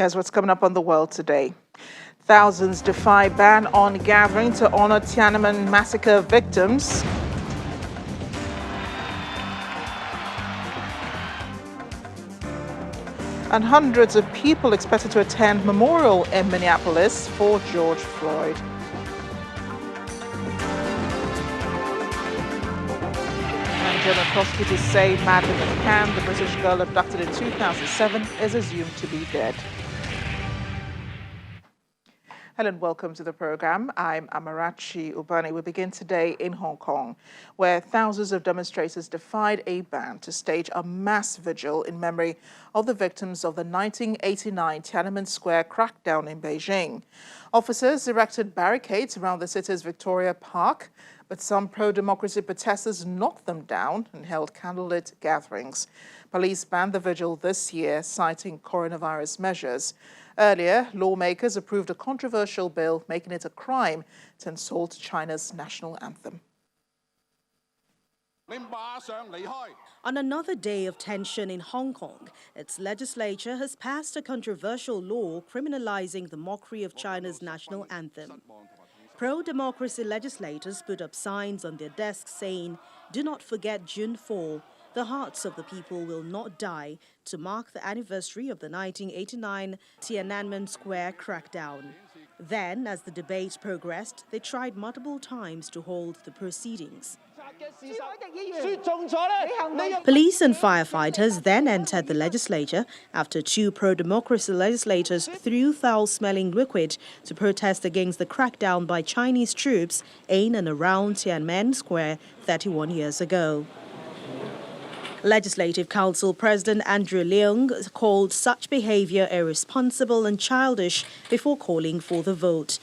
Here's what's coming up on the world today. Thousands defy ban on gathering to honor Tiananmen massacre victims. And hundreds of people expected to attend memorial in Minneapolis for George Floyd. And German prosecutors say Madeleine McCann, the British girl abducted in 2007, is assumed to be dead. Hello and welcome to the program. I'm Amarachi Ubani. We begin today in Hong Kong, where thousands of demonstrators defied a ban to stage a mass vigil in memory of the victims of the 1989 Tiananmen Square crackdown in Beijing. Officers erected barricades around the city's Victoria Park, but some pro-democracy protesters knocked them down and held candlelit gatherings. Police banned the vigil this year, citing coronavirus measures. Earlier, lawmakers approved a controversial bill making it a crime to insult China's national anthem. On another day of tension in Hong Kong, its legislature has passed a controversial law criminalizing the mockery of China's national anthem. Pro-democracy legislators put up signs on their desks saying, "Do not forget June 4. The hearts of the people will not die," to mark the anniversary of the 1989 Tiananmen Square crackdown. Then, as the debate progressed, they tried multiple times to hold the proceedings. Police and firefighters then entered the legislature after two pro-democracy legislators threw foul-smelling liquid to protest against the crackdown by Chinese troops in and around Tiananmen Square 31 years ago. Legislative Council President Andrew Leung called such behavior irresponsible and childish before calling for the vote.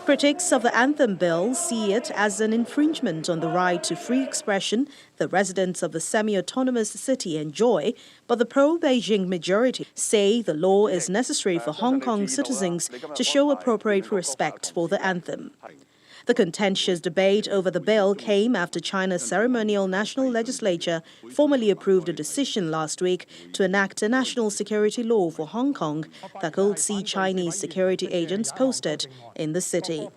Critics of the anthem bill see it as an infringement on the right to free expression the residents of the semi-autonomous city enjoy, but the pro-Beijing majority say the law is necessary for Hong Kong citizens to show appropriate respect for the anthem. The contentious debate over the bill came after China's ceremonial national legislature formally approved a decision last week to enact a national security law for Hong Kong that could see Chinese security agents posted in the city.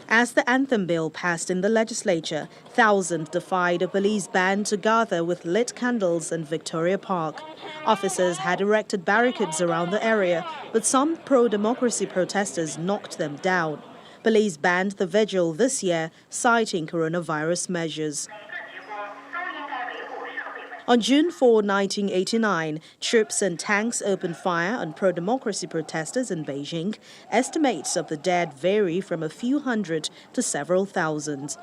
As the anthem bill passed in the legislature, thousands defied a police ban to gather with lit candles in Victoria Park. Officers had erected barricades around the area, but some pro-democracy protesters knocked them down. Police banned the vigil this year, citing coronavirus measures. On June 4, 1989, troops and tanks opened fire on pro-democracy protesters in Beijing. Estimates of the dead vary from a few hundred to several thousand.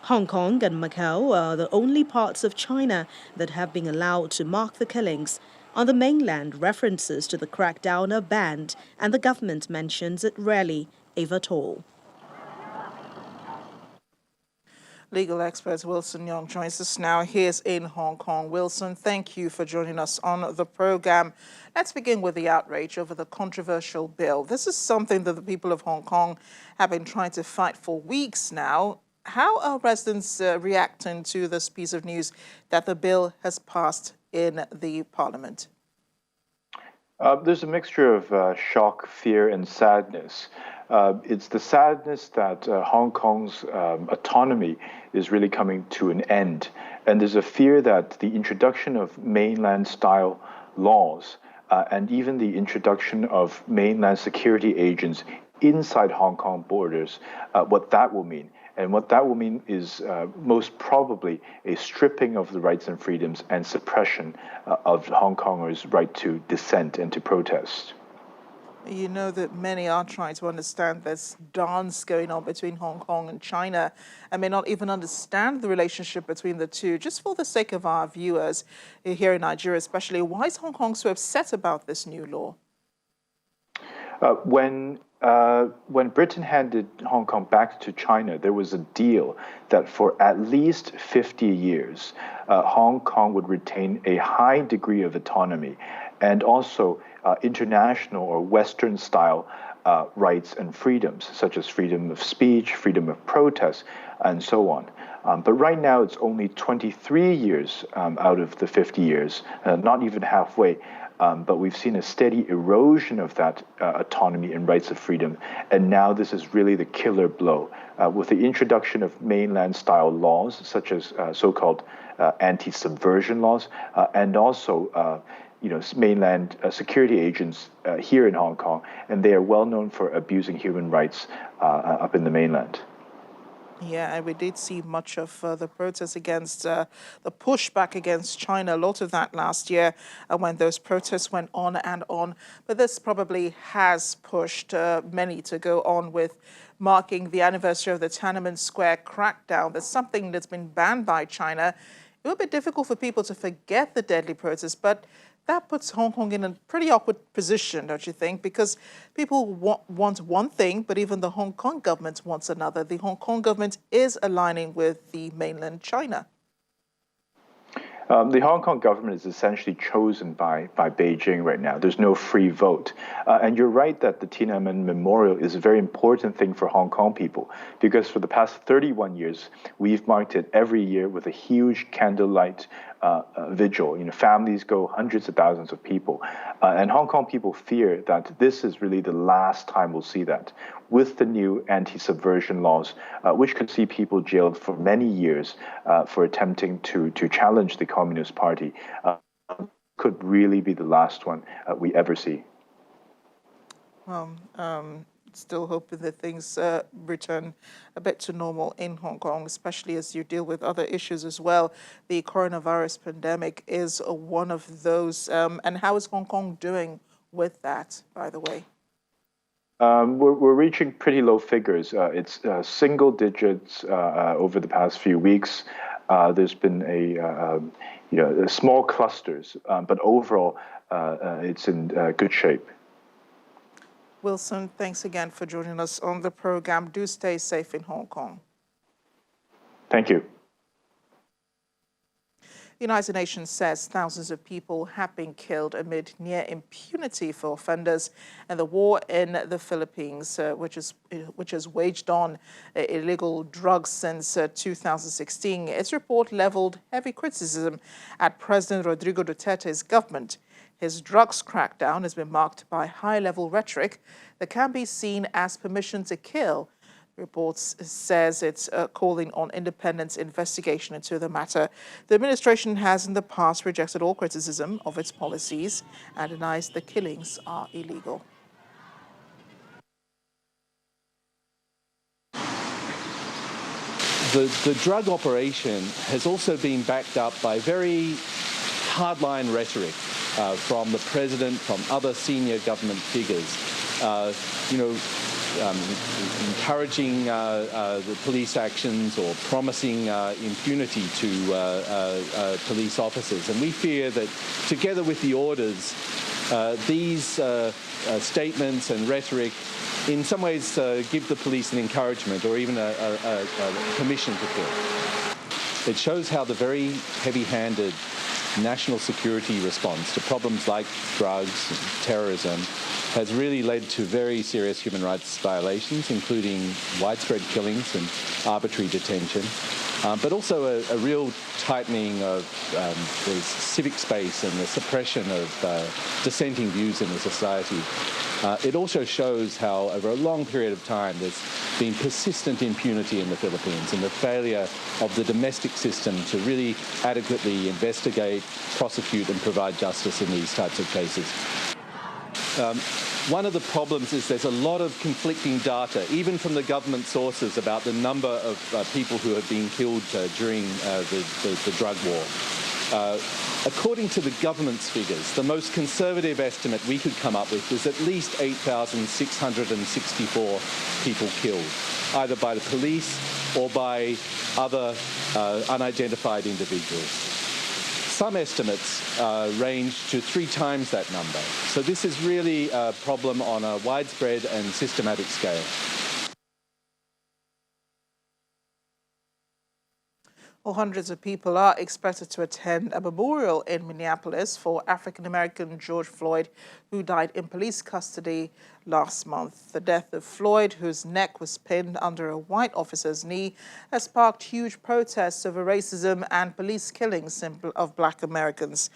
Hong Kong and Macau are the only parts of China that have been allowed to mark the killings. On the mainland, references to the crackdown are banned, and the government mentions it rarely, if at all. Legal expert Wilson Young joins us now. He is in Hong Kong. Wilson, thank you for joining us on the program. Let's begin with the outrage over the controversial bill. This is something that the people of Hong Kong have been trying to fight for weeks now. How are residents reacting to this piece of news that the bill has passed in the Parliament? There's a mixture of shock, fear, and sadness. It's the sadness that Hong Kong's autonomy is really coming to an end. And there's a fear that the introduction of mainland-style laws and even the introduction of mainland security agents inside Hong Kong borders, what that will mean. And what that will mean is most probably a stripping of the rights and freedoms and suppression of Hong Kongers' right to dissent and to protest. You know that many are trying to understand this dance going on between Hong Kong and China and may not even understand the relationship between the two. Just for the sake of our viewers here in Nigeria especially, why is Hong Kong so upset about this new law? When Britain handed Hong Kong back to China, there was a deal that for at least 50 years, Hong Kong would retain a high degree of autonomy and also international or Western-style rights and freedoms, such as freedom of speech, freedom of protest, and so on. But right now, it's only 23 years out of the 50 years, not even halfway. But we've seen a steady erosion of that autonomy and rights of freedom. And now this is really the killer blow. With the introduction of mainland-style laws, such as so-called anti-subversion laws, and also mainland security agents here in Hong Kong, and they are well known for abusing human rights up in the mainland. Yeah, and we did see much of the protests against the pushback against China, a lot of that last year when those protests went on and on. But this probably has pushed many to go on with marking the anniversary of the Tiananmen Square crackdown. That's something that's been banned by China. It would be difficult for people to forget the deadly protests, but that puts Hong Kong in a pretty awkward position, don't you think? Because people want one thing, but even the Hong Kong government wants another. The Hong Kong government is aligning with the mainland China. The Hong Kong government is essentially chosen by Beijing right now. There's no free vote. And you're right that the Tiananmen Memorial is a very important thing for Hong Kong people, because for the past 31 years, we've marked it every year with a huge candlelight vigil. Families go, hundreds of thousands of people. And Hong Kong people fear that this is really the last time we'll see that. With the new anti-subversion laws, which could see people jailed for many years for attempting to challenge the Communist Party, could really be the last one we ever see. Well, still hoping that things return a bit to normal in Hong Kong, especially as you deal with other issues as well. The coronavirus pandemic is one of those. And how is Hong Kong doing with that, by the way? We're reaching pretty low figures. It's single digits over the past few weeks. There's been small clusters, but overall, it's in good shape. Wilson, thanks again for joining us on the program. Do stay safe in Hong Kong. Thank you. The United Nations says thousands of people have been killed amid near impunity for offenders, and the war in the Philippines, which has waged on illegal drugs since 2016. Its report leveled heavy criticism at President Rodrigo Duterte's government. His drugs crackdown has been marked by high-level rhetoric that can be seen as permission to kill. Reports says it's calling on independent investigation into the matter. The administration has in the past rejected all criticism of its policies and denies the killings are illegal. The drug operation has also been backed up by very hardline rhetoric from the president, from other senior government figures, encouraging the police actions or promising impunity to police officers. And we fear that together with the orders, these statements and rhetoric in some ways give the police an encouragement or even a permission to kill. It shows how the very heavy-handed national security response to problems like drugs and terrorism has really led to very serious human rights violations, including widespread killings and arbitrary detention, but also a real tightening of the civic space and the suppression of dissenting views in the society. It also shows how, over a long period of time, there's been persistent impunity in the Philippines and the failure of the domestic system to really adequately investigate, prosecute, and provide justice in these types of cases. One of the problems is there's a lot of conflicting data, even from the government sources, about the number of people who have been killed during the drug war. According to the government's figures, the most conservative estimate we could come up with was at least 8,664 people killed, either by the police or by other unidentified individuals. Some estimates range to 3 times that number. So this is really a problem on a widespread and systematic scale. Well, hundreds of people are expected to attend a memorial in Minneapolis for African-American George Floyd, who died in police custody last month. The death of Floyd, whose neck was pinned under a white officer's knee, has sparked huge protests over racism and police killings of Black Americans.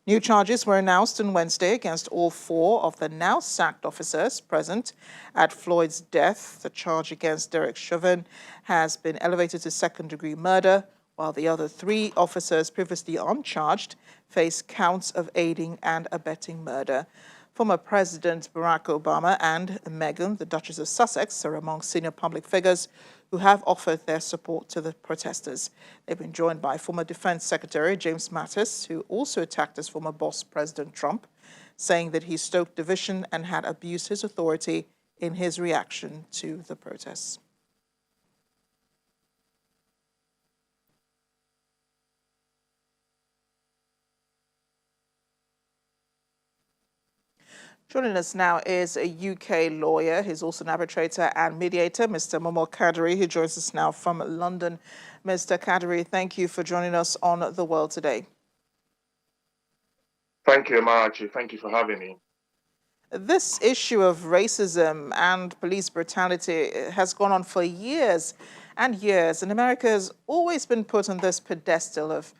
New charges were announced on Wednesday against all four of the now sacked officers present at Floyd's death. The charge against Derek Chauvin has been elevated to second-degree murder, while the other three officers previously uncharged face counts of aiding and abetting murder. Former President Barack Obama and Meghan, the Duchess of Sussex, are among senior public figures who have offered their support to the protesters. They've been joined by former Defense Secretary James Mattis, who also attacked his former boss, President Trump, saying that he stoked division and had abused his authority in his reaction to the protests. Joining us now is a UK lawyer. He's also an arbitrator and mediator, Mr. Momo Kadiri, who joins us now from London. Mr. Kadiri, thank you for joining us on The World Today. Thank you, Amarachi. Thank you for having me. This issue of racism and police brutality has gone on for years and years, and America has always been put on this pedestal of,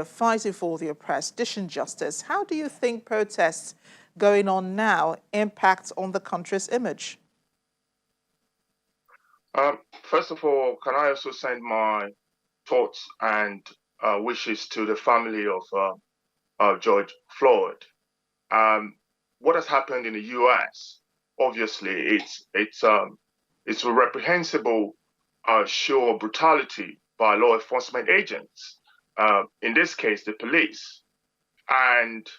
fighting for the oppressed, dishing justice. How do you think protests going on now impact on the country's image? First of all, can I also send my thoughts and wishes to the family of George Floyd? What has happened in the U.S. Obviously, it's a reprehensible show of brutality by law enforcement agents. In this case, the police, and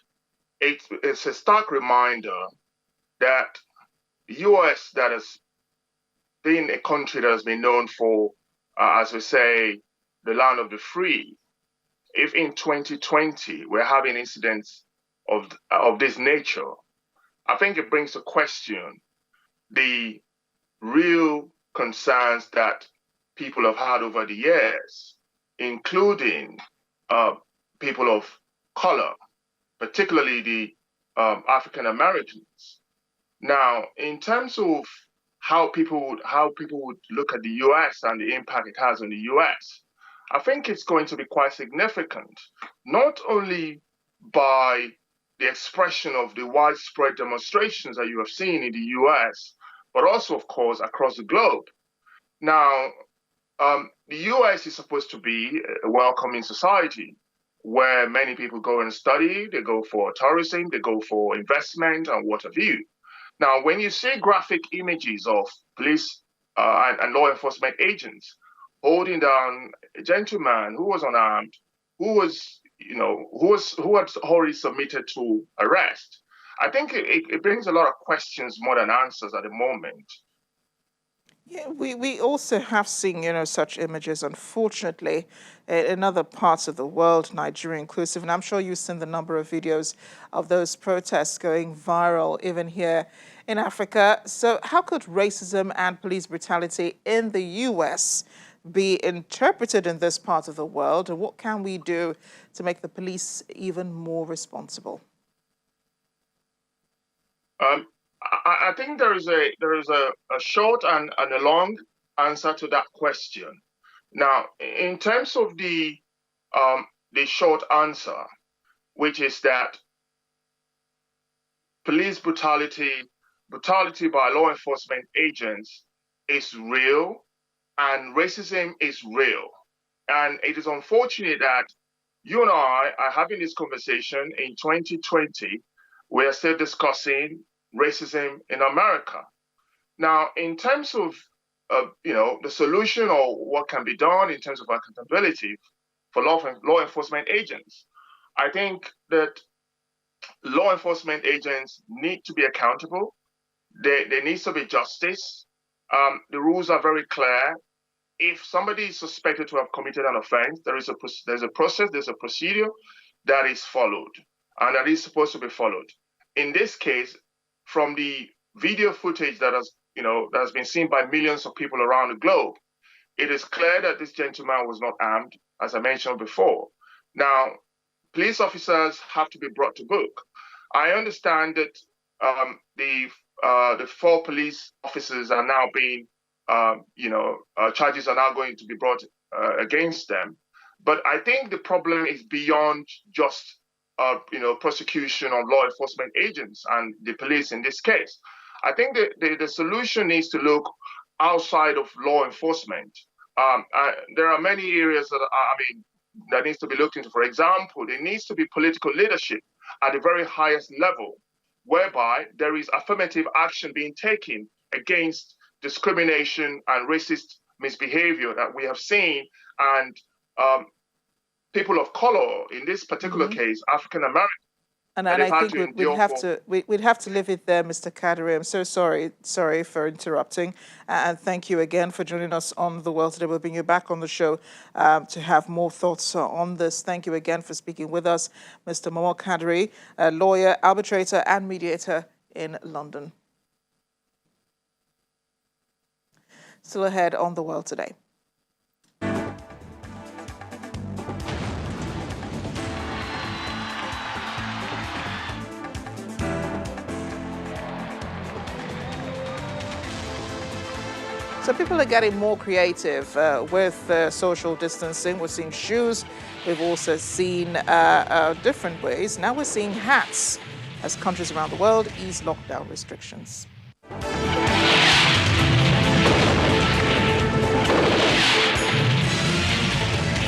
it's a stark reminder that the U.S. that has been a country that has been known for, as we say, the land of the free, if in 2020 we're having incidents of this nature, I think it brings to question the real concerns that people have had over the years, including people of color, particularly the African Americans. Now, in terms of how people would look at the U.S. and the impact it has on the U.S., I think it's going to be quite significant, not only by the expression of the widespread demonstrations that you have seen in the U.S., but also, of course, across the globe. Now, the U.S. is supposed to be a welcoming society where many people go and study, they go for tourism, they go for investment and what have you. Now, when you see graphic images of police and law enforcement agents holding down a gentleman who was unarmed, who had already submitted to arrest, I think it brings a lot of questions more than answers at the moment. Yeah, we also have seen, such images, unfortunately, in other parts of the world, Nigeria inclusive. And I'm sure you've seen the number of videos of those protests going viral, even here in Africa. So how could racism and police brutality in the U.S. be interpreted in this part of the world? And what can we do to make the police even more responsible? I think there is a short and a long answer to that question. Now, in terms of the short answer, which is that police brutality by law enforcement agents is real, and racism is real. And it is unfortunate that you and I are having this conversation in 2020. We are still discussing racism in America. Now, in terms of the solution or what can be done in terms of accountability for law enforcement agents, I think that law enforcement agents need to be accountable. There needs to be justice. The rules are very clear. If somebody is suspected to have committed an offense, there's a process, there's a procedure that is followed and that is supposed to be followed. In this case, from the video footage that has been seen by millions of people around the globe, it is clear that this gentleman was not armed. as I mentioned before. Now, police officers have to be brought to book. I understand that the 4 police officers are now being, charges are now going to be brought against them. But I think the problem is beyond just, prosecution of law enforcement agents and the police in this case. I think the solution needs to look outside of law enforcement. There are many areas that needs to be looked into. For example, there needs to be political leadership at the very highest level, whereby there is affirmative action being taken against discrimination and racist misbehavior that we have seen. And people of color, in this particular case, African American, and I think we'd have to leave it there, Mr. Kadiri. I'm so sorry for interrupting, and thank you again for joining us on The World today. We'll bring you back on the show to have more thoughts on this. Thank you again for speaking with us, Mr. Momo Kadiri, a lawyer, arbitrator, and mediator in London. Still ahead on The World today. So people are getting more creative with social distancing. We're seeing shoes. We've also seen different ways. Now we're seeing hats as countries around the world ease lockdown restrictions.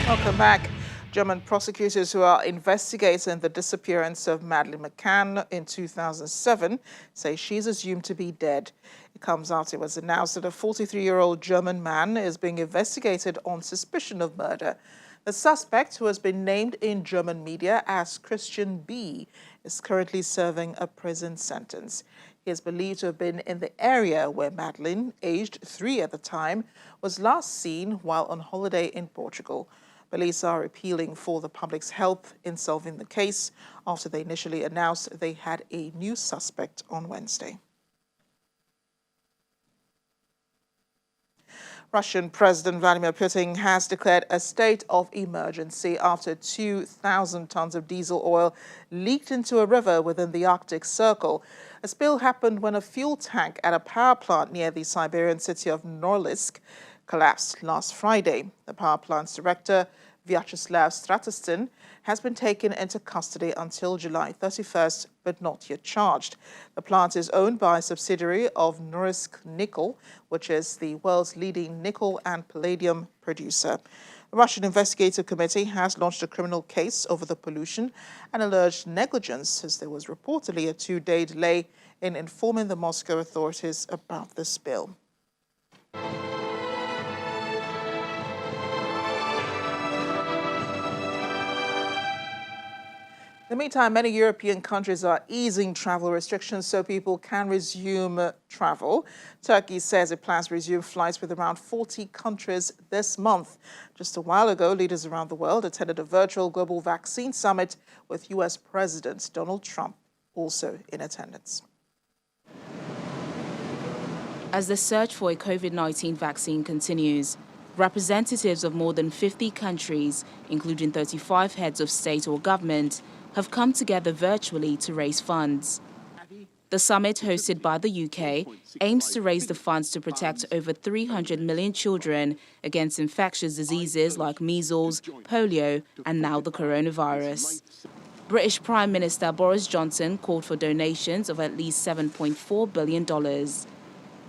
Welcome back. German prosecutors who are investigating the disappearance of Madeleine McCann in 2007 say she's assumed to be dead. It comes after it was announced that a 43-year-old German man is being investigated on suspicion of murder. The suspect, who has been named in German media as Christian B., is currently serving a prison sentence. He is believed to have been in the area where Madeleine, aged 3 at the time, was last seen while on holiday in Portugal. Police are appealing for the public's help in solving the case after they initially announced they had a new suspect on Wednesday. Russian President Vladimir Putin has declared a state of emergency after 2,000 tons of diesel oil leaked into a river within the Arctic Circle. A spill happened when a fuel tank at a power plant near the Siberian city of Norilsk collapsed last Friday. The power plant's director, Vyacheslav Stratistin, has been taken into custody until July 31st, but not yet charged. The plant is owned by a subsidiary of Norilsk Nickel, which is the world's leading nickel and palladium producer. The Russian Investigative Committee has launched a criminal case over the pollution and alleged negligence, as there was reportedly a 2-day delay in informing the Moscow authorities about the spill. In the meantime, many European countries are easing travel restrictions so people can resume travel. Turkey says it plans to resume flights with around 40 countries this month. Just a while ago, leaders around the world attended a virtual global vaccine summit with U.S. President Donald Trump also in attendance. As the search for a COVID-19 vaccine continues, representatives of more than 50 countries, including 35 heads of state or government, have come together virtually to raise funds. The summit, hosted by the UK, aims to raise the funds to protect over 300 million children against infectious diseases like measles, polio, and now the coronavirus. British Prime Minister Boris Johnson called for donations of at least $7.4 billion.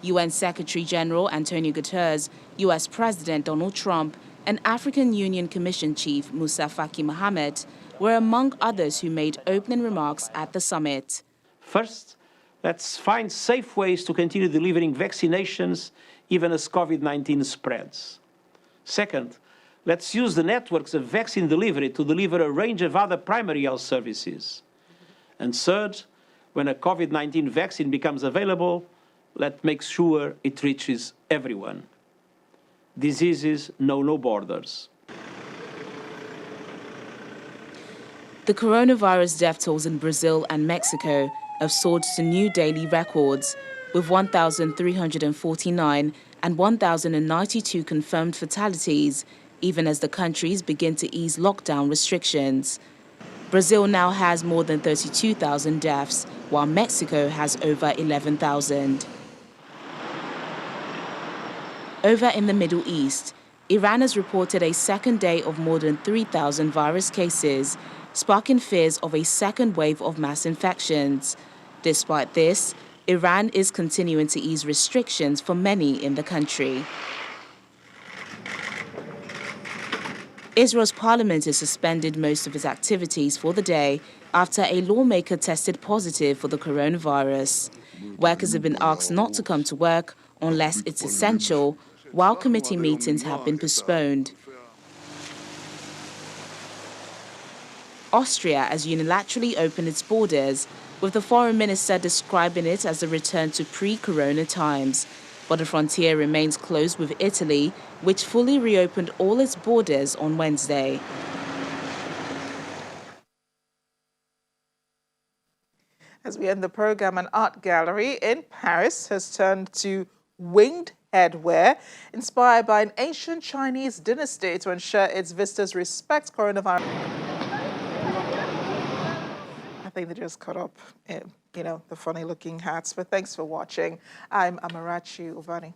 UN Secretary-General Antonio Guterres, US President Donald Trump, and African Union Commission Chief Moussa Faki Mohamed were among others who made opening remarks at the summit. First, let's find safe ways to continue delivering vaccinations even as COVID-19 spreads. Second, let's use the networks of vaccine delivery to deliver a range of other primary health services. And third, when a COVID-19 vaccine becomes available, let's make sure it reaches everyone. Diseases know no borders. The coronavirus death tolls in Brazil and Mexico have soared to new daily records, with 1,349 and 1,092 confirmed fatalities even as the countries begin to ease lockdown restrictions. Brazil now has more than 32,000 deaths, while Mexico has over 11,000. Over in the Middle East, Iran has reported a second day of more than 3,000 virus cases, sparking fears of a second wave of mass infections. Despite this, Iran is continuing to ease restrictions for many in the country. Israel's parliament has suspended most of its activities for the day after a lawmaker tested positive for the coronavirus. Workers have been asked not to come to work unless it's essential, while committee meetings have been postponed. Austria has unilaterally opened its borders, with the foreign minister describing it as a return to pre-corona times. But the frontier remains closed with Italy, which fully reopened all its borders on Wednesday. As we end the program, an art gallery in Paris has turned to winged headwear inspired by an ancient Chinese dynasty to ensure its visitors respect coronavirus. I think they just caught up in, the funny-looking hats. But thanks for watching. I'm Amarachi Uvani.